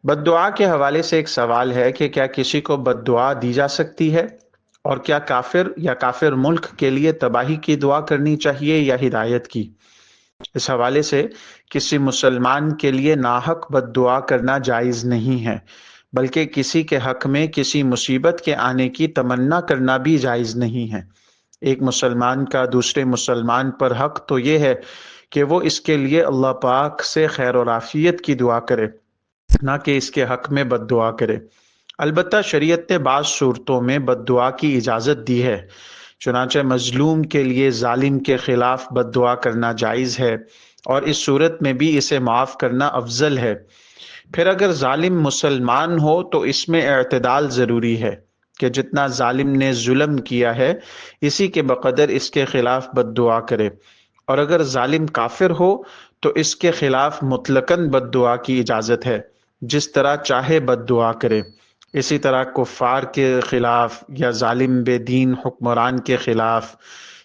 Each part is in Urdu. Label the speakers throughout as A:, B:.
A: بد دعا کے حوالے سے ایک سوال ہے کہ کیا کسی کو بد دعا دی جا سکتی ہے، اور کیا کافر یا کافر ملک کے لیے تباہی کی دعا کرنی چاہیے یا ہدایت کی؟ اس حوالے سے کسی مسلمان کے لیے ناحق بد دعا کرنا جائز نہیں ہے، بلکہ کسی کے حق میں کسی مصیبت کے آنے کی تمنا کرنا بھی جائز نہیں ہے۔ ایک مسلمان کا دوسرے مسلمان پر حق تو یہ ہے کہ وہ اس کے لیے اللہ پاک سے خیر و عافیت کی دعا کرے، نہ کہ اس کے حق میں بد دعا کرے۔ البتہ شریعت نے بعض صورتوں میں بد دعا کی اجازت دی ہے، چنانچہ مظلوم کے لیے ظالم کے خلاف بد دعا کرنا جائز ہے، اور اس صورت میں بھی اسے معاف کرنا افضل ہے۔ پھر اگر ظالم مسلمان ہو تو اس میں اعتدال ضروری ہے کہ جتنا ظالم نے ظلم کیا ہے اسی کے بقدر اس کے خلاف بد دعا کرے، اور اگر ظالم کافر ہو تو اس کے خلاف مطلقاً بد دعا کی اجازت ہے، جس طرح چاہے بد دعا کرے۔ اسی طرح کفار کے خلاف یا ظالم بے دین حکمران کے خلاف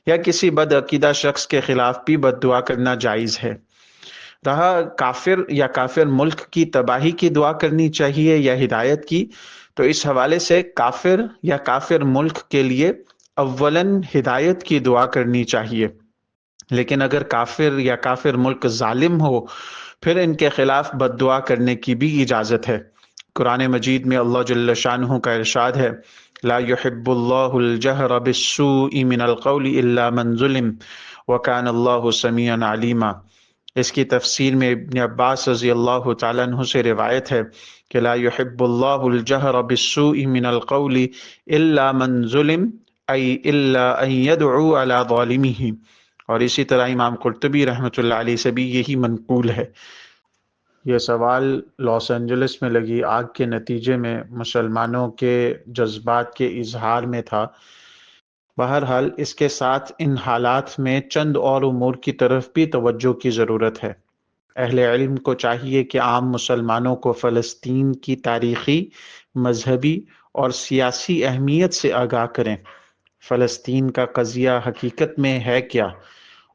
A: یا کسی بد عقیدہ شخص کے خلاف بھی بد دعا کرنا جائز ہے۔ رہا کافر یا کافر ملک کی تباہی کی دعا کرنی چاہیے یا ہدایت کی، تو اس حوالے سے کافر یا کافر ملک کے لیے اولاً ہدایت کی دعا کرنی چاہیے، لیکن اگر کافر یا کافر ملک ظالم ہو پھر ان کے خلاف بد دعا کرنے کی بھی اجازت ہے۔ قرآن مجید میں اللہ جل شانہ کا ارشاد ہے، لا يحب اللہ الجہر بالسوء من القول الا من ظلم وکان اللہ سمیعا علیما۔ اس کی تفسیر میں ابن عباس رضی اللہ تعالیٰ عنہ سے روایت ہے کہ لا يحب اللہ الجہر بالسوء من القول الا من ظلم ای الا ان يدعو علی ظالمہ، اور اسی طرح امام قرطبی رحمۃ اللہ علیہ سے بھی یہی منقول ہے۔ یہ سوال لاس اینجلس میں لگی آگ کے نتیجے میں مسلمانوں کے جذبات کے اظہار میں تھا۔ بہرحال اس کے ساتھ ان حالات میں چند اور امور کی طرف بھی توجہ کی ضرورت ہے۔ اہل علم کو چاہیے کہ عام مسلمانوں کو فلسطین کی تاریخی، مذہبی اور سیاسی اہمیت سے آگاہ کریں۔ فلسطین کا قضیہ حقیقت میں ہے کیا،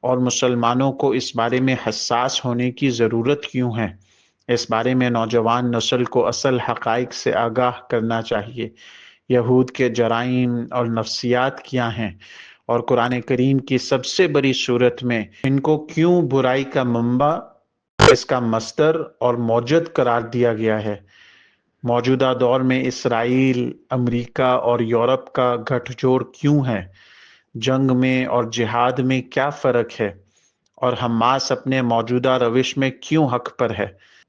A: اور مسلمانوں کو اس بارے میں حساس ہونے کی ضرورت کیوں ہے؟ اس بارے میں نوجوان نسل کو اصل حقائق سے آگاہ کرنا چاہیے۔ یہود کے جرائم اور نفسیات کیا ہیں، اور قرآن کریم کی سب سے بڑی صورت میں ان کو کیوں برائی کا منبع، اس کا مصدر اور موجد قرار دیا گیا ہے۔ موجودہ دور میں اسرائیل، امریکہ اور یورپ کا گٹھ جوڑ کیوں ہے؟ جنگ میں اور جہاد میں کیا فرق ہے؟ اور حماس اپنے موجودہ روش میں کیوں حق پر ہے؟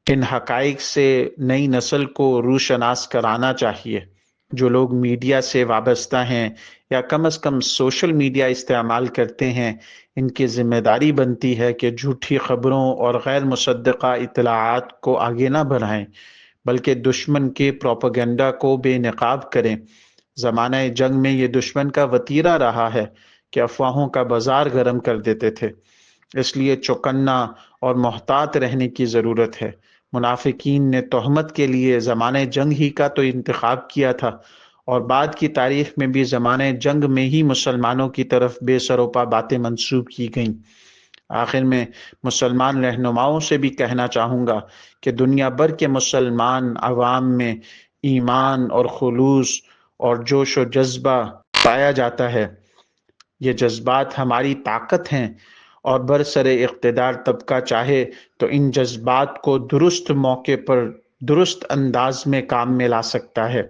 A: ان حقائق سے نئی نسل کو روشناس کرانا چاہیے۔ جو لوگ میڈیا سے وابستہ ہیں یا کم از کم سوشل میڈیا استعمال کرتے ہیں، ان کی ذمہ داری بنتی ہے کہ جھوٹی خبروں اور غیر مصدقہ اطلاعات کو آگے نہ بڑھائیں، بلکہ دشمن کے پروپیگنڈا کو بے نقاب کریں۔ زمانہ جنگ میں یہ دشمن کا وتیرہ رہا ہے کہ افواہوں کا بازار گرم کر دیتے تھے، اس لیے چوکنا اور محتاط رہنے کی ضرورت ہے۔ منافقین نے تہمت کے لیے زمانہ جنگ ہی کا تو انتخاب کیا تھا، اور بعد کی تاریخ میں بھی زمانہ جنگ میں ہی مسلمانوں کی طرف بے سروپا باتیں منسوب کی گئیں۔ آخر میں مسلمان رہنماؤں سے بھی کہنا چاہوں گا کہ دنیا بھر کے مسلمان عوام میں ایمان اور خلوص اور جوش و جذبہ پایا جاتا ہے۔ یہ جذبات ہماری طاقت ہیں، اور برسر اقتدار طبقہ چاہے تو ان جذبات کو درست موقع پر درست انداز میں کام میں لا سکتا ہے،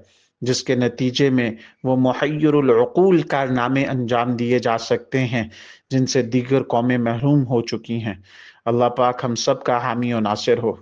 A: جس کے نتیجے میں وہ محیر العقول کارنامے انجام دیے جا سکتے ہیں جن سے دیگر قومیں محروم ہو چکی ہیں۔ اللہ پاک ہم سب کا حامی و ناصر ہو۔